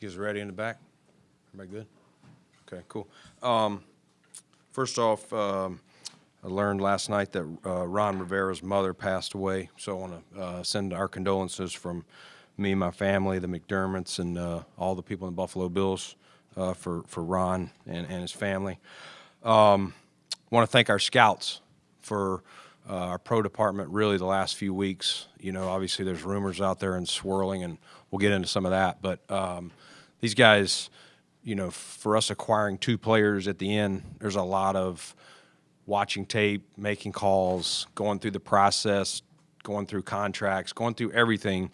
is ready in the back. Everybody good? Okay, cool. First off, I learned last night that Ron Rivera's mother passed away, so I want to send our condolences from me, my family, the McDermotts, and all the people in the Buffalo Bills for Ron and his family. Want to thank our scouts for our pro department really the last few weeks. You know, obviously there's rumors out there and swirling, and we'll get into some of that. But these guys, you know, for us acquiring 2 players at the end, there's a lot of watching tape, making calls, going through the process, going through contracts, going through everything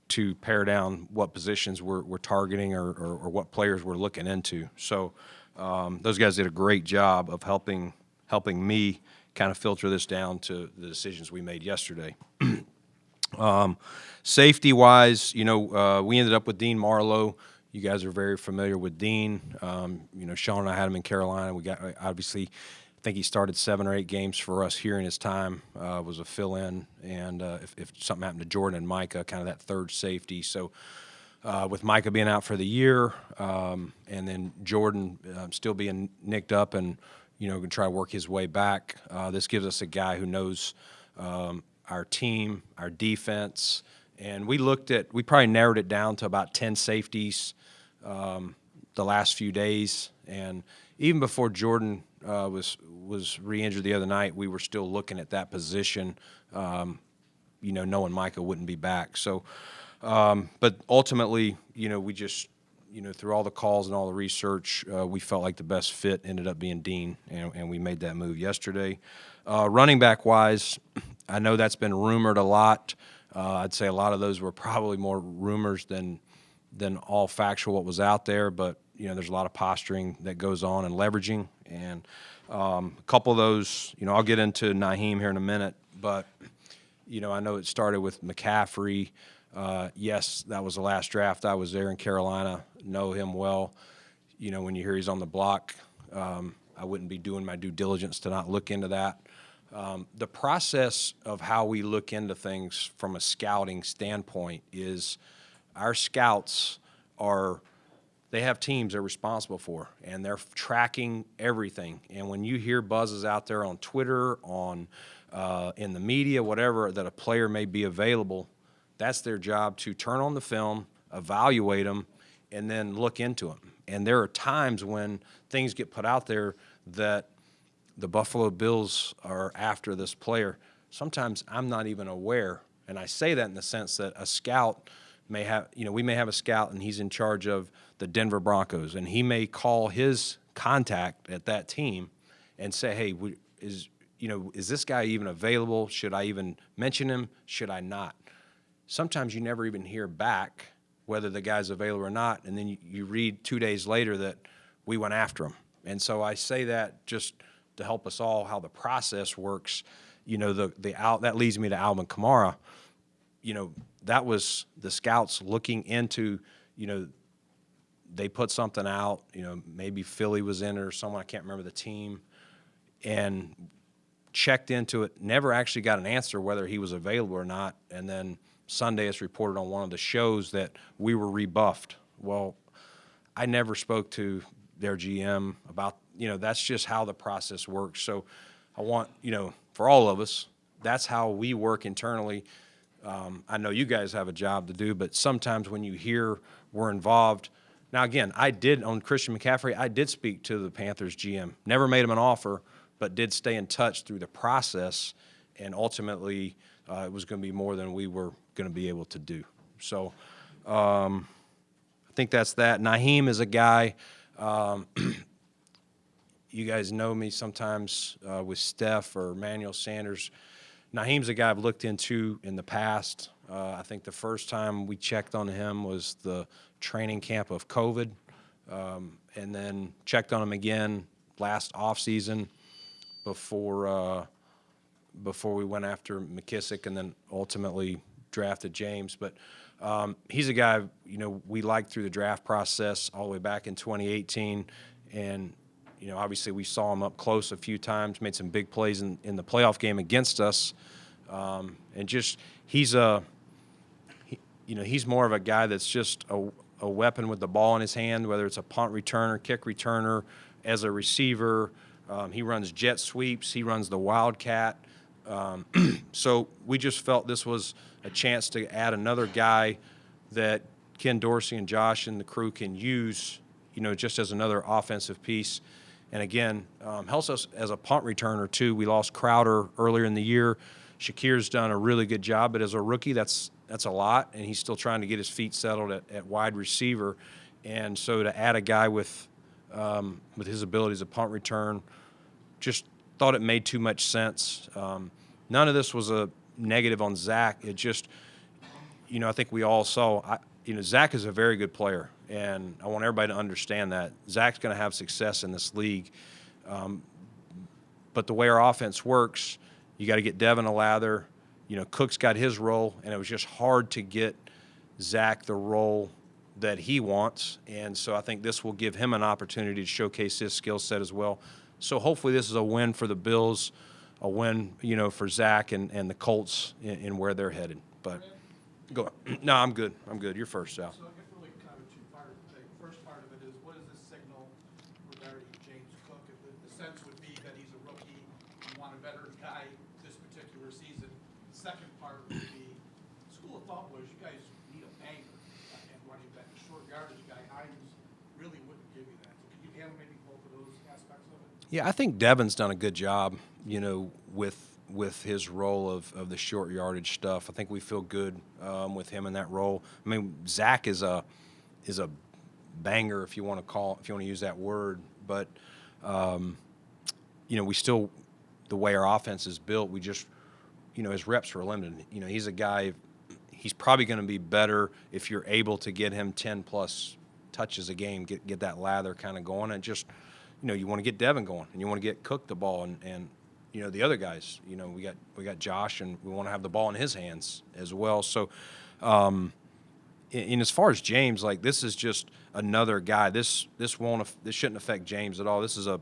to pare down what positions we're targeting or what players we're looking into. So those guys did a great job of helping me kind of filter this down to the decisions we made yesterday. Safety-wise, you know, we ended up with Dean Marlowe. You guys are very familiar with Dean. You know, Sean and I had him in Carolina. We got obviously, I think he started 7 or 8 games for us here in his time. Was a fill-in, and if something happened to Jordan and Micah, kind of that third safety. So with Micah being out for the year, and then Jordan still being nicked up and, you know, going to try to work his way back, this gives us a guy who knows our team, our defense, and we probably narrowed it down to about 10 safeties the last few days. And even before Jordan was re-injured the other night, we were still looking at that position, you know, knowing Micah wouldn't be back. So, but ultimately, you know, we just, you know, through all the calls and all the research, we felt like the best fit ended up being Dean, and we made that move yesterday. Running back-wise, I know that's been rumored a lot. I'd say a lot of those were probably more rumors than all factual what was out there, but, you know, there's a lot of posturing that goes on and leveraging. And a couple of those, you know, I'll get into Nyheim here in a minute, but, you know, I know it started with McCaffrey. Yes, that was the last draft. I was there in Carolina, know him well. You know, when you hear he's on the block, I wouldn't be doing my due diligence to not look into that. The process of how we look into things from a scouting standpoint is our scouts they have teams they're responsible for, and they're tracking everything. And when you hear buzzes out there on Twitter, in the media, whatever, that a player may be available, that's their job to turn on the film, evaluate them, and then look into them. And there are times when things get put out there that the Buffalo Bills are after this player. Sometimes I'm not even aware, and I say that in the sense that a scout may have, you know, we may have a scout and he's in charge of the Denver Broncos, and he may call his contact at that team and say, hey, is this guy even available? Should I even mention him? Should I not? Sometimes you never even hear back whether the guy's available or not, and then you read 2 days later that we went after him. And so I say that just to help us all how the process works. You know, that leads me to Alvin Kamara. You know, that was the scouts looking into, you know, they put something out, you know, maybe Philly was in it or someone, I can't remember the team, and checked into it, never actually got an answer whether he was available or not, and then Sunday it's reported on one of the shows that we were rebuffed. Well, I never spoke to their GM about, you know, that's just how the process works. So I want, you know, for all of us, that's how we work internally. I know you guys have a job to do, but sometimes when you hear we're involved. Now, again, on Christian McCaffrey, I did speak to the Panthers GM. Never made him an offer, but did stay in touch through the process, and ultimately it was going to be more than we were going to be able to do. So I think that's that. Nyheim is a guy, you guys know me sometimes with Steph or Emmanuel Sanders. Nyheim's a guy I've looked into in the past. I think the first time we checked on him was the training camp of COVID, and then checked on him again last offseason before we went after McKissick and then ultimately drafted James. But he's a guy, you know, we liked through the draft process all the way back in 2018. And, you know, obviously we saw him up close a few times, made some big plays in the playoff game against us. And just he's more of a guy that's just a weapon with the ball in his hand, whether it's a punt returner, kick returner, as a receiver. He runs jet sweeps. He runs the wildcat. So we just felt this was a chance to add another guy that Ken Dorsey and Josh and the crew can use, just as another offensive piece. And again, helps us as a punt returner too. We lost Crowder earlier in the year. Shakir's done a really good job, but as a rookie, that's a lot, and he's still trying to get his feet settled at wide receiver. And so to add a guy with his abilities of punt return, just thought it made too much sense. None of this was a negative on Zach. It just, I think we all saw, Zach is a very good player, and I want everybody to understand that. Zach's going to have success in this league. But the way our offense works, you got to get Devin a lather. Cook's got his role, and it was just hard to get Zach the role that he wants. And so I think this will give him an opportunity to showcase his skill set as well. So hopefully this is a win for the Bills, a win, for Zach and the Colts in where they're headed. But go. No, I'm good. You're first, Sal. So I guess really kind of a two-part thing. First part of it is, what does this signal regarding James Cook? The sense would be that he's a rookie. You want a veteran guy this particular season. The second part would be, school of thought was you guys need a banger at running back. A short yardage guy, Hines, really wouldn't give you that. So could you handle maybe both of those aspects of it? Yeah, I think Devin's done a good job, with his role of the short yardage stuff. I think we feel good with him in that role. I mean, Zach is a banger, if you want to use that word. But we still, the way our offense is built, we just, his reps are limited. He's a guy. He's probably going to be better if you're able to get him 10+ touches a game, get that lather kind of going, and just, you want to get Devin going, and you want to get Cook the ball, and the other guys. We got Josh, and we want to have the ball in his hands as well. So, and as far as James, this is just another guy. This shouldn't affect James at all. This is a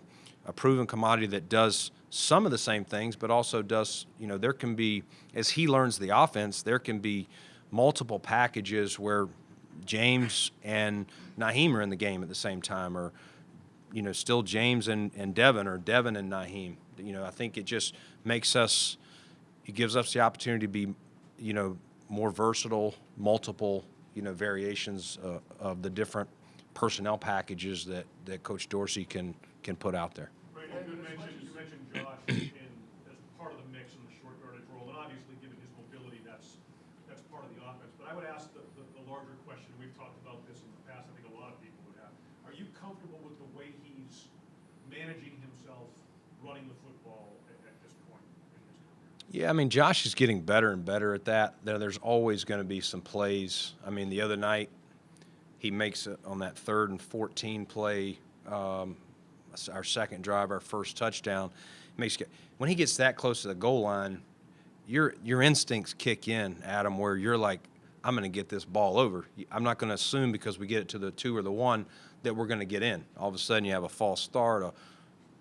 proven commodity that does some of the same things, but also does. There can be, as he learns the offense, there can be multiple packages where James and Nyheim are in the game at the same time, or still James and Devin, or Devin and Nyheim. I think it just makes us, it gives us the opportunity to be, more versatile, multiple, variations of the different personnel packages that Coach Dorsey can put out there. Right, you mentioned Josh as part of the mix in the short yardage role, and obviously given his mobility, that's part of the offense. But I would ask the larger question, we've talked about this in the past, I think a lot of people would have. Are you comfortable with the way he's managing himself, running the football at this point in his career? Yeah, I mean, Josh is getting better and better at that. There's always going to be some plays. I mean, the other night, he makes it on that 3rd and 14 play, our second drive, our first touchdown. When he gets that close to the goal line, your instincts kick in, Adam, where you're like, I'm going to get this ball over. I'm not going to assume because we get it to the 2 or the 1 that we're going to get in. All of a sudden, you have a false start,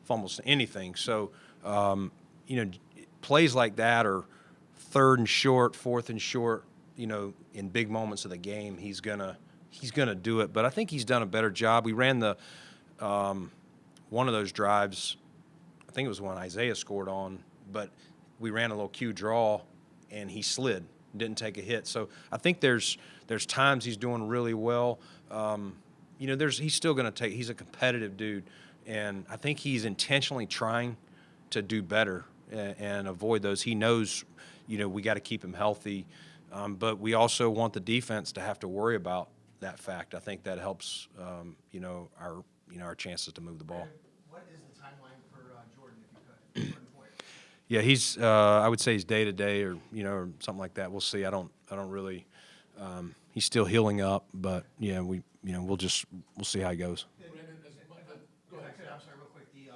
almost anything. So, plays like that, or 3rd and short, 4th and short, in big moments of the game, he's gonna do it. But I think he's done a better job. We ran the one of those drives, I think it was one Isaiah scored on, but we ran a little Q draw, and he slid, didn't take a hit. So I think there's times he's doing really well. He's still going to take. He's a competitive dude, and I think he's intentionally trying to do better and avoid those. He knows, we got to keep him healthy, but we also want the defense to have to worry about that fact. I think that helps, our chances to move the ball. What is the timeline for Jordan, if you could? Jordan Poyer. Yeah, he's. I would say he's day to day, or or something like that. We'll see. I don't really. He's still healing up, but yeah, we'll see how he goes. Go ahead. I'm sorry, real quick. The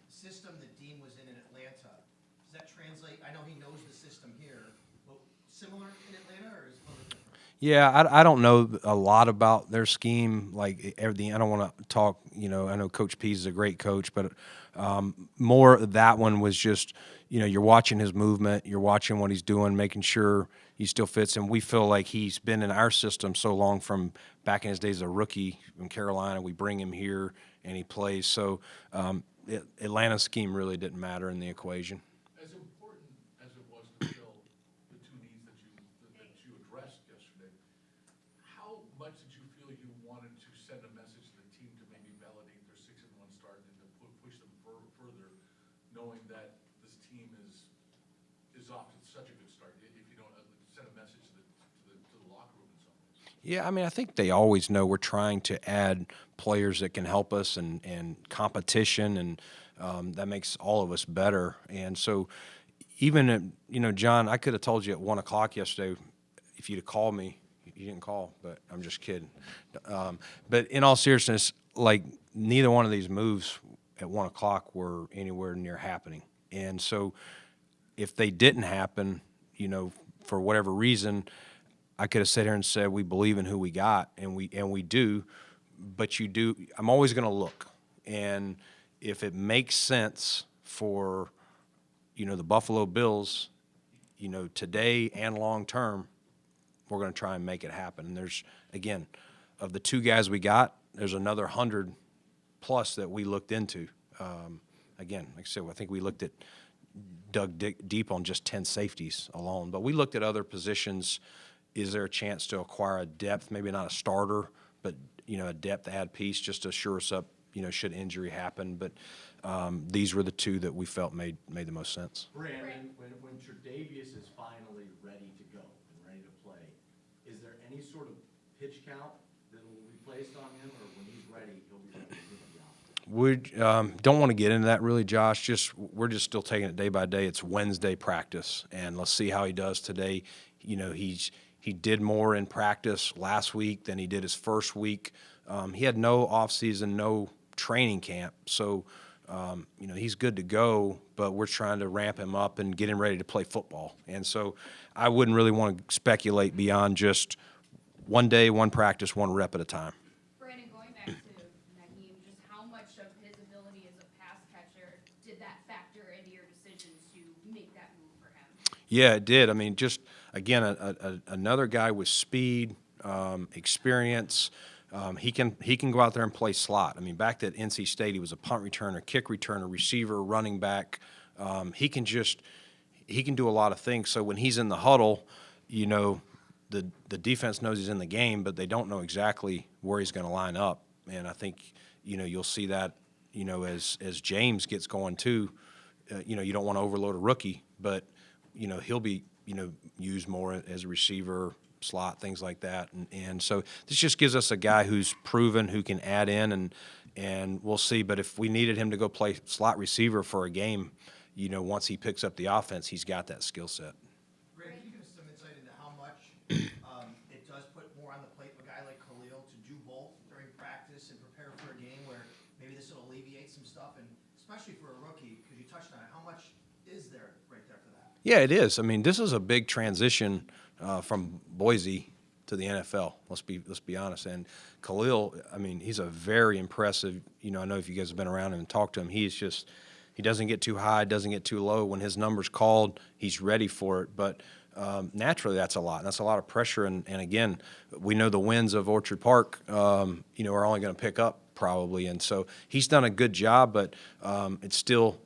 system that Dean was in Atlanta, does that translate? I know he knows the system here, but similar in Atlanta, or is it a little different? Yeah, I don't know a lot about their scheme, like everything. I don't want to talk. I know Coach Pease is a great coach, but more that one was just, you're watching his movement, you're watching what he's doing, making sure he still fits. And we feel like he's been in our system so long from back in his days as a rookie in Carolina. We bring him here and he plays. So Atlanta's scheme really didn't matter in the equation. As important as it was to fill the two needs that you addressed yesterday, how much did you feel you wanted to send a message to the team to maybe validate their 6-1 start and to push them further, knowing that this team is off to such a good start? If you don't send a message to the locker room in some ways. Yeah, I mean, I think they always know we're trying to add players that can help us and competition, and that makes all of us better. And so even, John, I could have told you at 1 o'clock yesterday if you'd have called me. You didn't call, but I'm just kidding. But in all seriousness, like, neither one of these moves at 1 o'clock were anywhere near happening. And so if they didn't happen, for whatever reason, I could have sat here and said we believe in who we got, and we do. But I'm always going to look, and if it makes sense for the Buffalo Bills, today and long term, we're going to try and make it happen. And there's, again, of the two guys we got, there's another 100 plus that we looked into. Again, like I said, I think we dug deep on just 10 safeties alone, but we looked at other positions. Is there a chance to acquire a depth, maybe not a starter, but a depth add piece just to shore us up, should injury happen? But these were the two that we felt made the most sense. Brandon, when Tre'Davious is finally ready to go and ready to play, is there any sort of pitch count that will be placed on him, or when he's ready, he'll be ready to be out? We don't want to get into that really, Josh. We're just still taking it day by day. It's Wednesday practice, and let's see how he does today. He did more in practice last week than he did his first week. He had no offseason, no training camp. So, he's good to go, but we're trying to ramp him up and get him ready to play football. And so I wouldn't really want to speculate beyond just one day, one practice, one rep at a time. Brandon, going back to Nyheim, just how much of his ability as a pass catcher did that factor into your decision to make that move for him? Yeah, it did. I mean, just, again, another guy with speed, experience. He can go out there and play slot. I mean, back at NC State, he was a punt returner, kick returner, receiver, running back. He can do a lot of things. So when he's in the huddle, the defense knows he's in the game, but they don't know exactly where he's going to line up. And I think you'll see that as James gets going too. You don't want to overload a rookie, but he'll be used more as a receiver, slot, things like that. And so this just gives us a guy who's proven, who can add in, and we'll see. But if we needed him to go play slot receiver for a game, once he picks up the offense, he's got that skill set. Greg, can you give us some insight into how much it does put more on the plate of a guy like Khalil to do both during practice and prepare for a game where maybe this will alleviate some stuff, and especially for a rookie, because you touched on it, how much is there right there for that? Yeah, it is. I mean, this is a big transition from Boise to the NFL. Let's be honest. And Khalil, I mean, he's a very impressive. I know if you guys have been around him and talked to him, he doesn't get too high, doesn't get too low. When his number's called, he's ready for it. But naturally, that's a lot. That's a lot of pressure. And again, we know the winds of Orchard Park, are only going to pick up probably. And so he's done a good job, but it's still,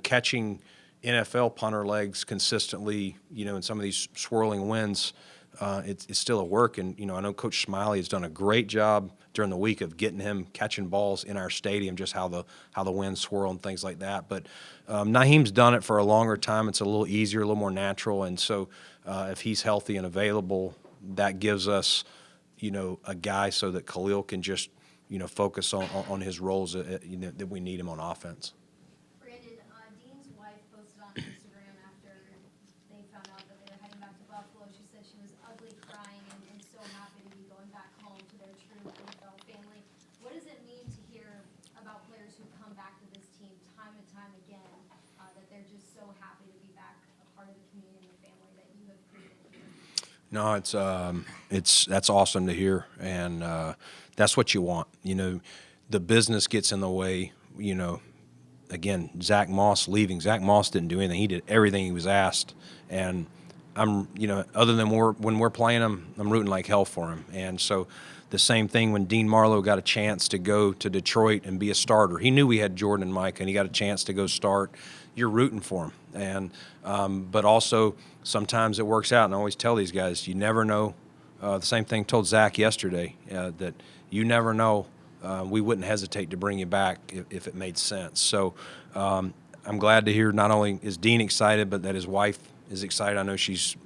catching NFL punter legs consistently, in some of these swirling winds, it's still a work. And, I know Coach Smiley has done a great job during the week of getting him catching balls in our stadium, just how the winds swirl and things like that. But Nyheim's done it for a longer time. It's a little easier, a little more natural. And so if he's healthy and available, that gives us, a guy so that Khalil can just, focus on his roles that we need him on offense. Brandon, Dean's wife posted on Instagram after they found out that they were heading back to Buffalo. She said she was ugly crying and so happy to be going back home to their true NFL family. What does it mean to hear about players who come back to this team time and time again, that they're just so happy to be back a part of the community and the family that you have created here? No, that's awesome to hear, and that's what you want. The business gets in the way. again, Zach Moss leaving. Zach Moss didn't do anything. He did everything he was asked, and I'm, other than when we're playing him, I'm rooting like hell for him. And so the same thing when Dean Marlowe got a chance to go to Detroit and be a starter. He knew we had Jordan and Micah, and he got a chance to go start. You're rooting for him. And but also sometimes it works out, and I always tell these guys, you never know. The same thing told Zach yesterday, that you never know. We wouldn't hesitate to bring you back if it made sense. So I'm glad to hear not only is Dean excited, but that his wife is excited. I know she's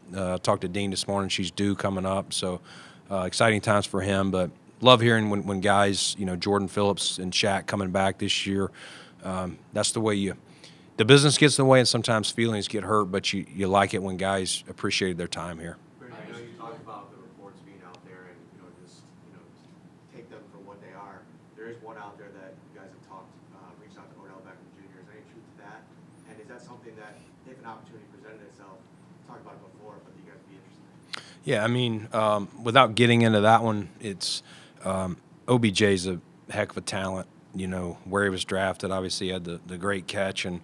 talked to Dean this morning. She's due coming up. So exciting times for him. But love hearing when guys, Jordan Phillips and Shaq coming back this year. That's the way the business gets in the way, and sometimes feelings get hurt, but you like it when guys appreciated their time here. Brandon, I know you talked about the reports being out there and, just take them for what they are. There is one out there that you guys have reached out to Odell Beckham Jr. Is there any truth to that? And is that something that, if an opportunity presented itself, talked about it before, but you guys would be interested in? Yeah, I mean, without getting into that one, it's OBJ's a heck of a talent. Where he was drafted, obviously he had the great catch, and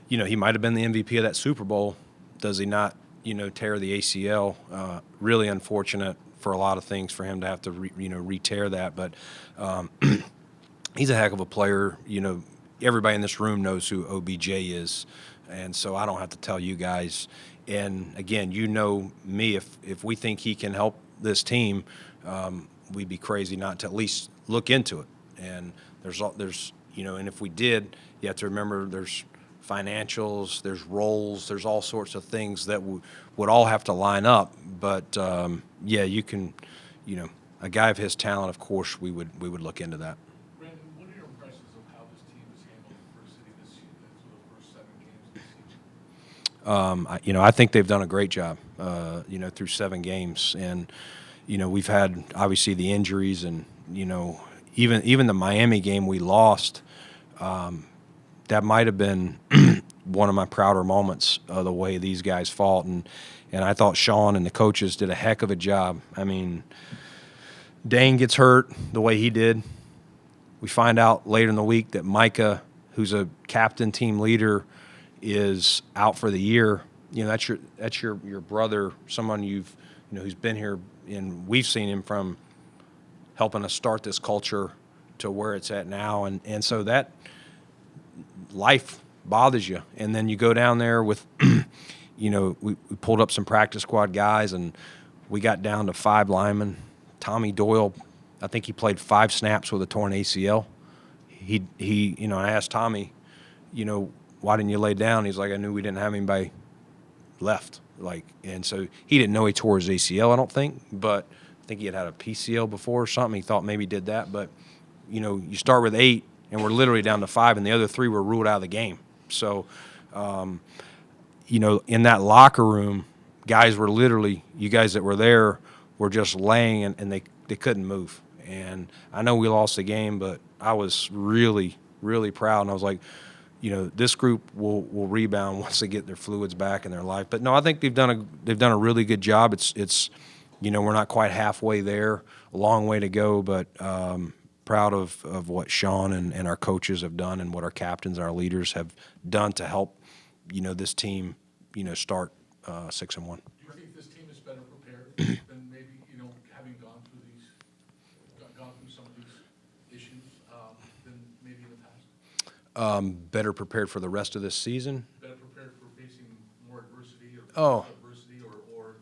he might have been the MVP of that Super Bowl. Does he not, tear the ACL? Really unfortunate for a lot of things for him to have to re-tear that, but he's a heck of a player. Everybody in this room knows who OBJ is, and so I don't have to tell you guys. And again, me, if we think he can help this team, we'd be crazy not to at least look into it. And there's and if we did, you have to remember there's financials, there's roles, there's all sorts of things that would all have to line up. But yeah, you can, a guy of his talent, of course, we would look into that. Brandon, what are your impressions of how this team has handled adversity this season, through the first 7 games this season? I think they've done a great job, through 7 games. And, we've had obviously the injuries, and, even the Miami game we lost, that might have been one of my prouder moments of the way these guys fought. And I thought Sean and the coaches did a heck of a job. I mean, Dane gets hurt the way he did. We find out later in the week that Micah, who's a captain, team leader, is out for the year. That's your brother, someone who's been here, and we've seen him from helping us start this culture to where it's at now. And so that life bothers you. And then you go down there with, we pulled up some practice squad guys, and we got down to 5 linemen. Tommy Doyle, I think he played 5 snaps with a torn ACL. I asked Tommy, why didn't you lay down? He's like, I knew we didn't have anybody left. And so he didn't know he tore his ACL, I don't think, but I think he had a PCL before or something. He thought maybe he did that, but you start with 8, and we're literally down to 5, and the other 3 were ruled out of the game. So, in that locker room, guys were literally, you guys that were there were just laying, and they couldn't move. And I know we lost the game, but I was really, really proud, and I was like, this group will rebound once they get their fluids back in their life. But no, I think they've done a really good job. It's we're not quite halfway there, a long way to go, but proud of what Sean and our coaches have done, and what our captains, our leaders have done to help, this team, start 6-1. Do you think this team is better prepared than maybe, having gone through some of these issues than maybe in the past? Better prepared for the rest of this season? Better prepared for facing more adversity Oh. or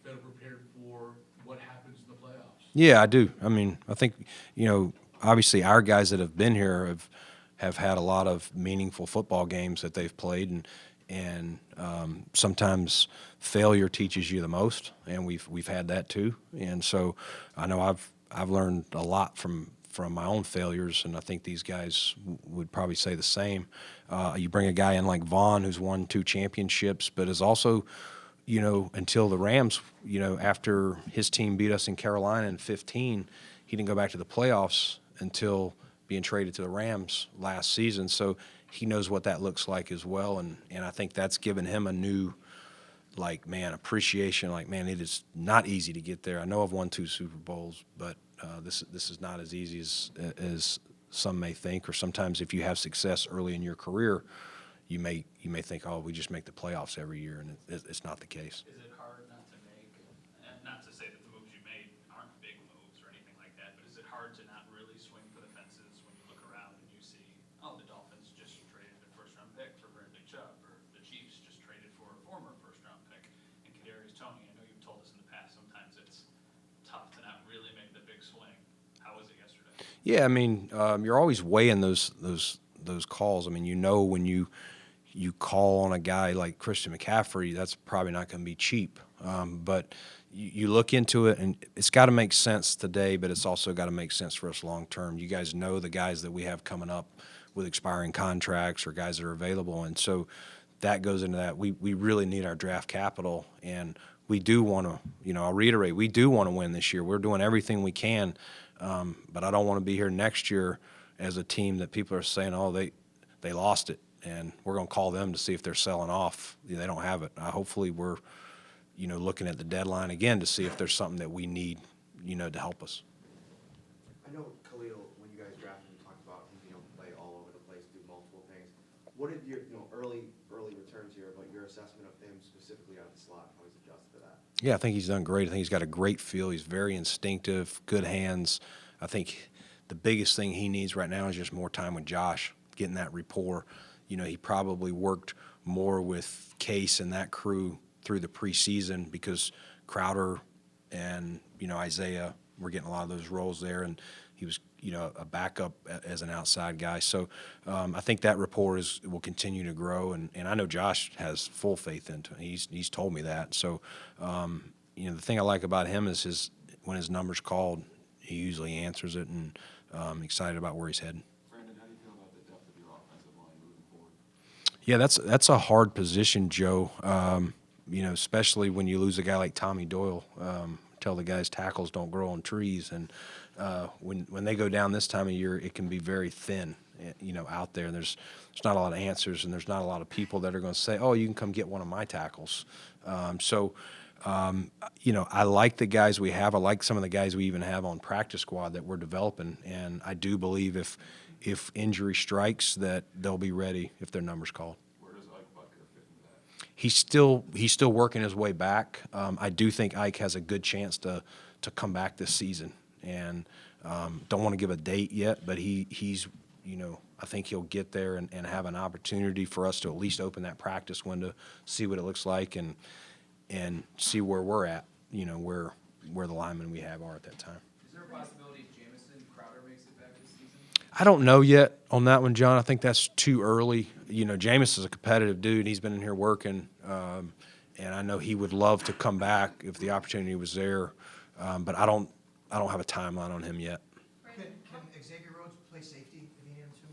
better prepared for what happens in the playoffs? Yeah, I do. I mean, I think, obviously our guys that have been here have had a lot of meaningful football games that they've played, and sometimes failure teaches you the most, and we've had that too. And so I know I've learned a lot from my own failures, and I think these guys would probably say the same. You bring a guy in like Vaughn, who's won 2 championships, but is also, until the Rams, after his team beat us in Carolina in 15, he didn't go back to the playoffs until being traded to the Rams last season. So he knows what that looks like as well, and I think that's given him a new, appreciation. Man, it is not easy to get there. I know I've won 2 Super Bowls, but this is not as easy as some may think, or sometimes if you have success early in your career, you may think, oh, we just make the playoffs every year, and it's not the case. Is it hard not to make, and not to say that the moves you made aren't big moves or anything like that, but is it hard to not really swing for the fences when you look around and you see, oh, the Dolphins just traded their first-round pick for Bradley Chubb, or the Chiefs just traded for a former first-round pick in Kadarius Toney? I know you've told us in the past sometimes it's tough to not really make the big swing. How was it yesterday? Yeah, I mean, you're always weighing those calls. I mean, when you call on a guy like Christian McCaffrey, that's probably not going to be cheap. But you look into it, and it's got to make sense today, but it's also got to make sense for us long term. You guys know the guys that we have coming up with expiring contracts or guys that are available, and so that goes into that. We really need our draft capital, and we do want to, I'll reiterate, we do want to win this year. We're doing everything we can, but I don't want to be here next year as a team that people are saying, oh, they lost it, and we're going to call them to see if they're selling off. They don't have it. Hopefully we're, looking at the deadline again to see if there's something that we need, to help us. I know Khalil, when you guys drafted him, talked about him being able to play all over the place, do multiple things. What did your, early returns here, but your assessment of him specifically out of the slot, how he's adjusted to that? Yeah, I think he's done great. I think he's got a great feel. He's very instinctive, good hands. I think the biggest thing he needs right now is just more time with Josh, getting that rapport. He probably worked more with Case and that crew through the preseason because Crowder and, Isaiah were getting a lot of those roles there, and he was, a backup as an outside guy. So I think that rapport will continue to grow, and I know Josh has full faith into it. He's told me that. So, the thing I like about him is when his number's called, he usually answers it, and I'm excited about where he's heading. Brandon, how do you feel about the depth of your offensive line moving forward? Yeah, that's a hard position, Joe. Especially when you lose a guy like Tommy Doyle. Tell the guys tackles don't grow on trees, and when they go down this time of year, it can be very thin, out there. And there's not a lot of answers, and there's not a lot of people that are going to say, "Oh, you can come get one of my tackles." I like the guys we have. I like some of the guys we even have on practice squad that we're developing, and I do believe if injury strikes that they'll be ready if their number's called. Where does Ike Butker fit into that? He's still working his way back. I do think Ike has a good chance to come back this season, and don't want to give a date yet, but he's I think he'll get there and have an opportunity for us to at least open that practice window, see what it looks like, and see where we're at, where the linemen we have are at that time. Is there a possibility Jamison Crowder makes it back this season? I don't know yet on that one, John. I think that's too early. Jameis is a competitive dude. He's been in here working, and I know he would love to come back if the opportunity was there. But I don't have a timeline on him yet. Can Xavier Rhodes play safety if he needed to?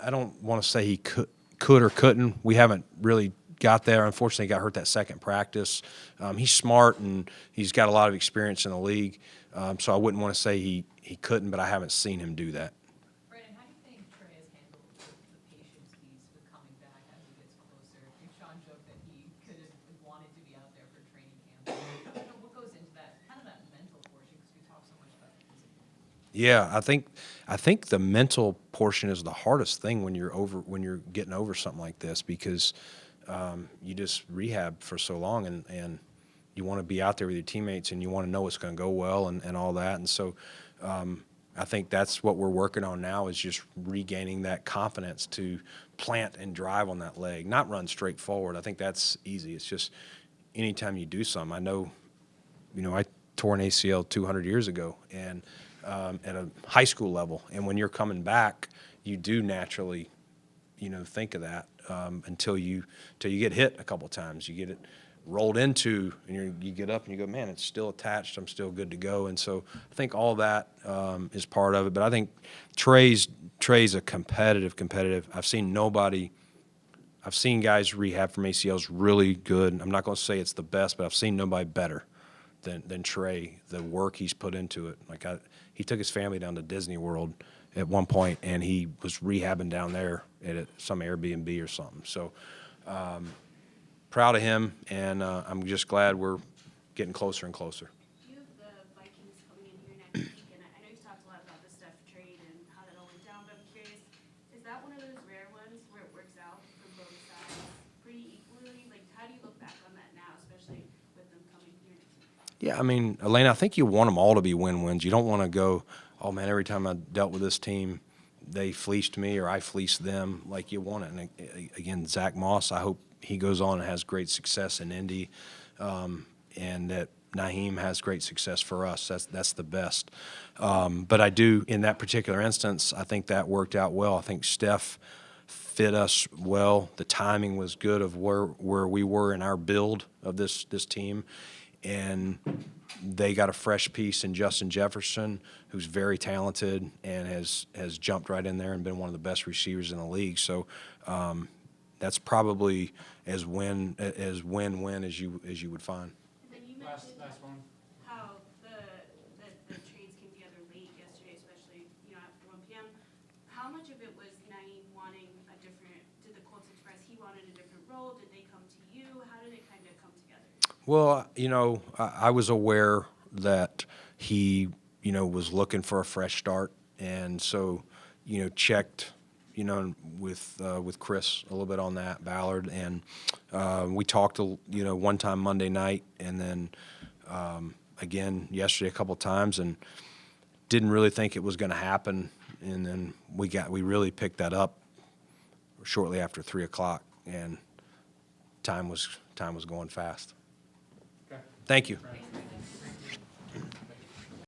I don't want to say he could or couldn't. We haven't really got there. Unfortunately, he got hurt that second practice. He's smart, and he's got a lot of experience in the league. So I wouldn't want to say he couldn't, but I haven't seen him do that. Brandon, how do you think Tre has handled the patience piece with coming back as he gets closer? I think Sean joked that he could have wanted to be out there for training camp. What goes into that, kind of that mental portion, because we talk so much about the physical? Yeah, I think the mental portion is the hardest thing when you're getting over something like this, because you just rehab for so long, and you want to be out there with your teammates, and you want to know it's going to go well and all that. And so I think that's what we're working on now, is just regaining that confidence to plant and drive on that leg, not run straight forward. I think that's easy. It's just anytime you do something. I know, I tore an ACL 200 years ago, and at a high school level. And when you're coming back, you do naturally, think of that until you get hit a couple of times. You get it rolled into, and you get up and you go, man, it's still attached. I'm still good to go. And so I think all that is part of it. But I think Tre's a competitive. I've seen guys rehab from ACLs really good. I'm not going to say it's the best, but I've seen nobody better than Tre. The work he's put into it. He took his family down to Disney World at one point, and he was rehabbing down there at some Airbnb or something. So proud of him, and I'm just glad we're getting closer and closer. You have the Vikings coming in here next week, and I know you've talked a lot about the Steph trade Yeah, I mean, Elena, I think you want them all to be win-wins. You don't want to go, oh, man, every time I dealt with this team, they fleeced me or I fleeced them. Like, you want it. And, again, Zach Moss, I hope he goes on and has great success in Indy, and that Nyheim has great success for us. That's the best. But I do, in that particular instance, I think that worked out well. I think Steph fit us well. The timing was good of where we were in our build of this team. And they got a fresh piece in Justin Jefferson, who's very talented and has jumped right in there and been one of the best receivers in the league. So that's probably as win-win as you would find. And then you mentioned how the trades came together late yesterday, especially after 1 p.m. How much of it was Nyheim wanting a different? Did the Colts express he wanted a different role? Did they come to you? How did it kind of come together? Well, I was aware that he, was looking for a fresh start, and so, checked, with Chris a little bit on that, Ballard, and we talked, one time Monday night, and then again yesterday a couple times, and didn't really think it was going to happen, and then we really picked that up shortly after 3 o'clock, and time was going fast. Okay. Thank you. Right.